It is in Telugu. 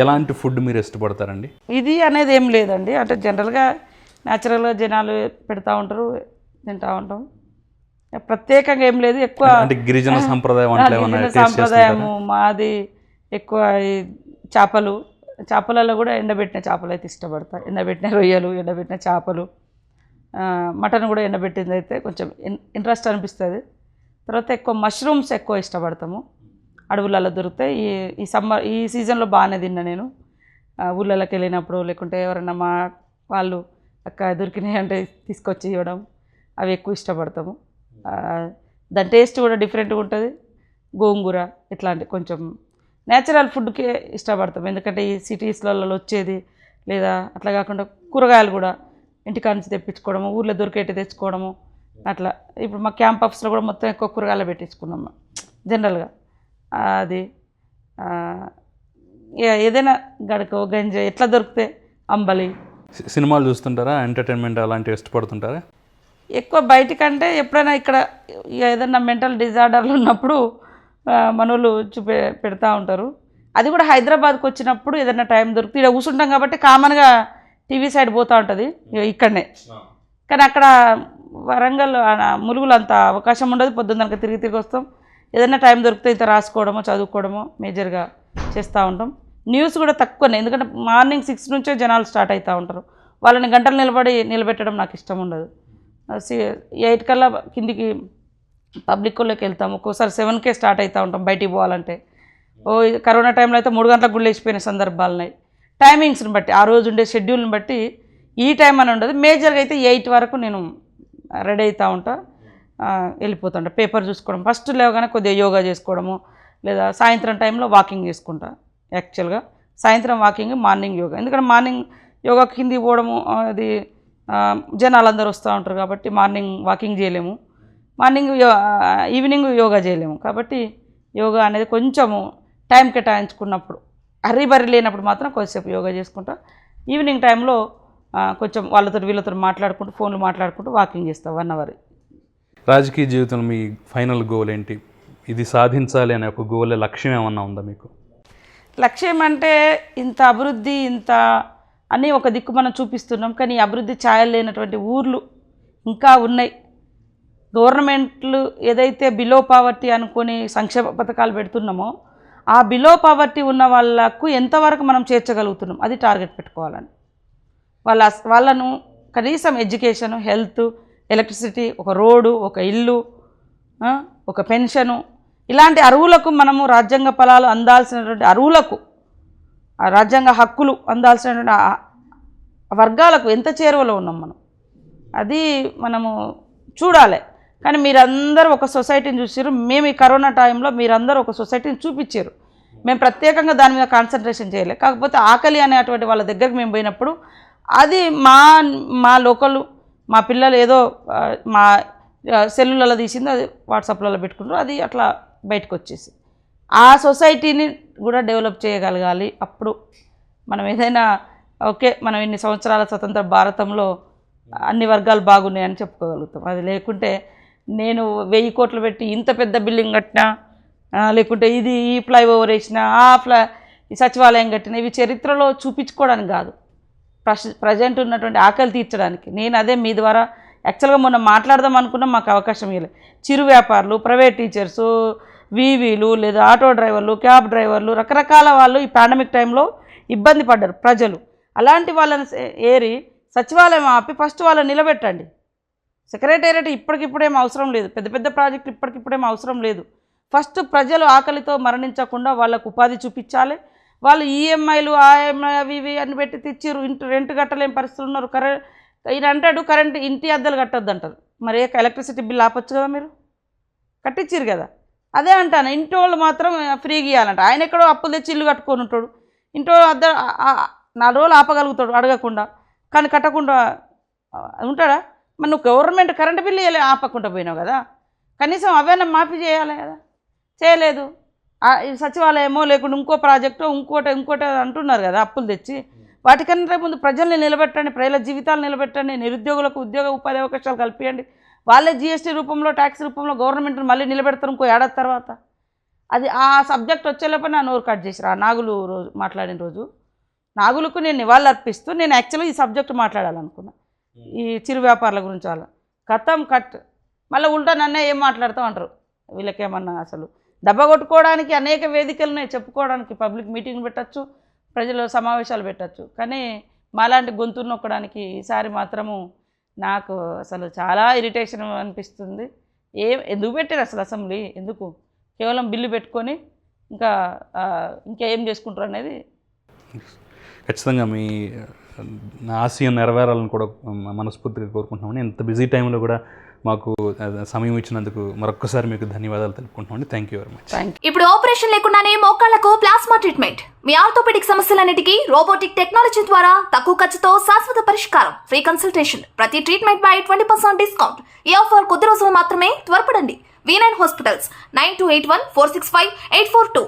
ఎలాంటి ఫుడ్ మీరు ఇష్టపడతారండి? ఇది అనేది ఏం లేదండి, అంటే జనరల్గా న్యాచురల్గా జనాలు పెడతా ఉంటారు, తింటూ ఉంటాం. ప్రత్యేకంగా ఏం లేదు. ఎక్కువ అంటే గిరిజన సంప్రదాయం సాంప్రదాయము మాది. ఎక్కువ ఈ చేపలలో కూడా ఎండబెట్టిన చేపలు అయితే ఇష్టపడతా. ఎండబెట్టిన రొయ్యలు, ఎండబెట్టిన చేపలు, మటన్ కూడా ఎండబెట్టింది అయితే కొంచెం ఇంట్రెస్ట్ అనిపిస్తుంది. తర్వాత ఎక్కువ మష్రూమ్స్ ఎక్కువ ఇష్టపడతాము. అడవులలో దొరుకుతాయి. ఈ సీజన్లో బాగానే తిన్నా నేను. ఊళ్ళలోకి వెళ్ళినప్పుడు, లేకుంటే ఎవరన్నా మా వాళ్ళు అక్క దొరికినాయి అంటే తీసుకొచ్చి ఇవ్వడం, అవి ఎక్కువ ఇష్టపడతాము. దాని టేస్ట్ కూడా డిఫరెంట్గా ఉంటుంది. గోంగూర ఇట్లాంటి కొంచెం నేచురల్ ఫుడ్కే ఇష్టపడతాం. ఎందుకంటే ఈ సిటీస్లలో వచ్చేది లేదా అట్లా కాకుండా కూరగాయలు కూడా ఇంటికాడ నుంచి తెప్పించుకోవడము, ఊర్లో దొరికేటి తెచ్చుకోవడము అట్లా. ఇప్పుడు మా క్యాంప్ ఆఫీస్లో కూడా మొత్తం ఎక్కువ కూరగాయలు పెట్టించుకున్నాం జనరల్గా. అది ఏదైనా గడకో గంజ ఎట్లా దొరికితే అంబలి. సినిమాలు చూస్తుంటారా? ఎంటర్టైన్మెంట్ అలాంటివి ఇష్టపడుతుంటారా? ఎక్కువ బయటికంటే ఎప్పుడైనా ఇక్కడ ఏదైనా మెంటల్ డిజార్డర్లు ఉన్నప్పుడు మనోళ్ళు పెడతా ఉంటారు. అది కూడా హైదరాబాద్కి వచ్చినప్పుడు ఏదైనా టైం దొరికితే ఇక్కడ కూర్చుంటాం కాబట్టి కామన్గా టీవీ సైడ్ పోతూ ఉంటుంది ఇక్కడనే. కానీ అక్కడ వరంగల్ ములుగులు అంత అవకాశం ఉండదు. పొద్దున్న కనుక తిరిగి వస్తాం. ఏదైనా టైం దొరికితే ఇంత రాసుకోవడమో చదువుకోవడమో మేజర్గా చేస్తూ ఉంటాం. న్యూస్ కూడా తక్కువనే, ఎందుకంటే మార్నింగ్ 6 నుంచే జనాలు స్టార్ట్ అవుతూ ఉంటారు. వాళ్ళని గంటలు నిలబెట్టడం నాకు ఇష్టం ఉండదు. 8 కల్లా కిందికి పబ్లిక్లోకి వెళ్తాము. ఒక్కోసారి 7కే స్టార్ట్ అవుతూ ఉంటాం బయటికి పోవాలంటే. కరోనా టైంలో అయితే 3 గంటలకు గుళ్ళు వేసిపోయిన సందర్భాలున్నాయి. టైమింగ్స్ని బట్టి, ఆ రోజు ఉండే షెడ్యూల్ని బట్టి ఈ టైం అని ఉండదు. మేజర్గా అయితే 8 వరకు నేను రెడీ అవుతూ ఉంటా, వెళ్ళిపోతుంటా. పేపర్ చూసుకోవడం, ఫస్ట్ లేవగానే కొద్దిగా యోగా చేసుకోవడము, లేదా సాయంత్రం టైంలో వాకింగ్ చేసుకుంటా. యాక్చువల్గా సాయంత్రం వాకింగ్, మార్నింగ్ యోగా. ఎందుకంటే మార్నింగ్ యోగా కిందికి పోవడము, అది జనాలు అందరూ వస్తూ ఉంటారు కాబట్టి మార్నింగ్ వాకింగ్ చేయలేము, ఈవినింగ్ యోగా చేయలేము. కాబట్టి యోగా అనేది కొంచెము టైం కేటాయించుకున్నప్పుడు, హర్రీ లేనప్పుడు మాత్రం కొద్దిసేపు యోగా చేసుకుంటా. ఈవినింగ్ టైంలో కొంచెం వాళ్ళతో వీళ్ళతో మాట్లాడుకుంటూ, ఫోన్లు మాట్లాడుకుంటూ వాకింగ్ చేస్తాం 1 అవర్. రాజకీయ జీవితంలో మీ ఫైనల్ గోల్ ఏంటి? ఇది సాధించాలి అనే ఒక గోల్, లక్ష్యం ఏమన్నా ఉందా మీకు? లక్ష్యం అంటే ఇంత అభివృద్ధి, ఇంత అని ఒక దిక్కు మనం చూపిస్తున్నాం, కానీ అభివృద్ధి ఛాయలు లేనటువంటి ఊర్లు ఇంకా ఉన్నాయి. గవర్నమెంట్లు ఏదైతే బిలో పావర్టీ అనుకొని సంక్షేమ పథకాలు పెడుతున్నామో, ఆ బిలో పావర్టీ ఉన్న వాళ్ళకు ఎంతవరకు మనం చేర్చగలుగుతున్నాం, అది టార్గెట్ పెట్టుకోవాలని. వాళ్ళను కనీసం ఎడ్యుకేషన్, హెల్త్, ఎలక్ట్రిసిటీ, ఒక రోడ్డు, ఒక ఇల్లు, ఒక పెన్షను, ఇలాంటి అర్హులకు మనము రాజ్యాంగ ఫలాలు అందాల్సినటువంటి అర్హులకు, ఆ రాజ్యాంగ హక్కులు అందాల్సినటువంటి వర్గాలకు ఎంత చేరువలో ఉన్నాం మనం, అది మనము చూడాలి. కానీ మీరందరూ ఒక సొసైటీని చూసారు. మేము ఈ కరోనా టైంలో మీరందరూ ఒక సొసైటీని చూపించారు. మేము ప్రత్యేకంగా దాని మీద కాన్సన్ట్రేషన్ చేయలేదు. కాకపోతే ఆకలి అనేటువంటి వాళ్ళ దగ్గరికి మేము పోయినప్పుడు అది మా లోకల్, మా పిల్లలు ఏదో మా సెల్లులలో తీసింది, అది వాట్సాప్లలో పెట్టుకుంటారు, అది అట్లా బయటకు వచ్చేసి ఆ సొసైటీని కూడా డెవలప్ చేయగలగాలి. అప్పుడు మనం ఏదైనా ఓకే, మనం ఇన్ని సంవత్సరాల స్వతంత్ర భారతంలో అన్ని వర్గాలు బాగున్నాయని చెప్పుకోగలుగుతాం. అది లేకుంటే నేను 1000 కోట్లు పెట్టి ఇంత పెద్ద బిల్డింగ్ కట్టినా, లేకుంటే ఈ ఫ్లైఓవర్ వేసినా, ఈ సచివాలయం కట్టినా, ఇవి చరిత్రలో చూపించుకోవడానికి కాదు, ప్రజెంట్ ఉన్నటువంటి ఆకలి తీర్చడానికి. నేను అదే మీ ద్వారా యాక్చువల్గా మొన్న మాట్లాడదాం అనుకున్నా, మాకు అవకాశం ఇవ్వలేదు. చిరు వ్యాపారులు, ప్రైవేట్ టీచర్సు, వీవీలు, లేదా ఆటో డ్రైవర్లు, క్యాబ్ డ్రైవర్లు, రకరకాల వాళ్ళు ఈ పాండమిక్ టైంలో ఇబ్బంది పడ్డారు ప్రజలు. అలాంటి వాళ్ళని ఏరి సచివాలయం ఆపి ఫస్ట్ వాళ్ళని నిలబెట్టండి. సెక్రటేరియట్ ఇప్పటికిప్పుడేం అవసరం లేదు, పెద్ద పెద్ద ప్రాజెక్టులు ఇప్పటికిప్పుడేం అవసరం లేదు. ఫస్ట్ ప్రజలు ఆకలితో మరణించకుండా వాళ్ళకు ఉపాధి చూపించాలి. వాళ్ళు ఈఎంఐలు, ఆఎంఐ, అవి ఇవి అని పెట్టి తెచ్చిరు, రెంట్ కట్టలేని పరిస్థితులు ఉన్నారు. ఈయన అంటాడు కరెంట్ ఇంటి అద్దెలు కట్టొద్దు అంటారు. మరి ఎలక్ట్రిసిటీ బిల్ ఆపొచ్చు కదా, మీరు కట్టించారు కదా. అదే అంటాను, ఇంటి వాళ్ళు మాత్రం ఫ్రీగా ఇవ్వాలంట. ఆయన ఎక్కడో అప్పులు తెచ్చి ఇల్లు కట్టుకొని ఉంటాడు, ఇంటి వాళ్ళు 4 రోజులు ఆపగలుగుతాడు అడగకుండా, కానీ కట్టకుండా ఉంటాడా? మరి నువ్వు గవర్నమెంట్ కరెంటు బిల్లు ఆపకుండా పోయినావు కదా, కనీసం అవైనా మాఫీ చేయాలి కదా, చేయలేదు. సచివాలయమో లేకుంటే ఇంకో ప్రాజెక్టు ఇంకోటి అంటున్నారు కదా అప్పులు తెచ్చి. వాటికన్నా ముందు ప్రజల్ని నిలబెట్టండి, ప్రజల జీవితాలు నిలబెట్టండి, నిరుద్యోగులకు ఉద్యోగ ఉపాధి అవకాశాలు కల్పించండి. వాళ్ళే జీఎస్టీ రూపంలో, ట్యాక్స్ రూపంలో గవర్నమెంట్ని మళ్ళీ నిలబెడతారు ఇంకో ఏడాది తర్వాత. అది ఆ సబ్జెక్ట్ వచ్చేలోపల నా నోరు కట్ చేసిరు. ఆ నాగులు రోజు మాట్లాడిన రోజు నాగులకు నేను నివాళులు అర్పిస్తూ నేను యాక్చువల్గా ఈ సబ్జెక్ట్ మాట్లాడాలనుకున్నా, ఈ చిరు వ్యాపారుల గురించి వాళ్ళ కథం కట్. మళ్ళీ ఉల్టా నన్నే ఏం మాట్లాడుతాం అంటారు. వీళ్ళకేమన్నా అసలు దెబ్బ కొట్టుకోవడానికి అనేక వేదికలు ఉన్నాయి, చెప్పుకోవడానికి పబ్లిక్ మీటింగ్ పెట్టచ్చు, ప్రజల సమావేశాలు పెట్టచ్చు. కానీ మాలాంటి గొంతును నొక్కడానికి ఈసారి మాత్రము నాకు అసలు చాలా ఇరిటేషన్ అనిపిస్తుంది. ఎందుకు పెట్టారు అసలు అసెంబ్లీ? ఎందుకు కేవలం బిల్లు పెట్టుకొని ఇంకా ఏం చేసుకుంటారు అనేది. ఖచ్చితంగా మీ ఆశయం నెరవేరాలని కూడా మనస్ఫూర్తిగా కోరుకుంటున్నామండి. ఇంత బిజీ టైంలో కూడా మాకు సమయం ఇచ్చినందుకు మరొక్కసారి మీకు ధన్యవాదాలు తెలుపుకుంటున్నామండి. Thank you very much. ఇప్పుడు ఆపరేషన్ లేకుండానే మోకాళ్లకు ప్లాస్మా ట్రీట్మెంట్, మీ ఆర్థోపెడిక్ సమస్యలన్నిటికీ రోబోటిక్ టెక్నాలజీ ద్వారా తక్కువ ఖర్చుతో శాశ్వత పరిష్కారం, ఫ్రీ కన్సల్టేషన్, ప్రతి ట్రీట్మెంట్ పై 20% డిస్కౌంట్. ఈ ఆఫర్ కొద్ది రోజులు మాత్రమే, త్వరపడండి. V9 hospitals 9281465842.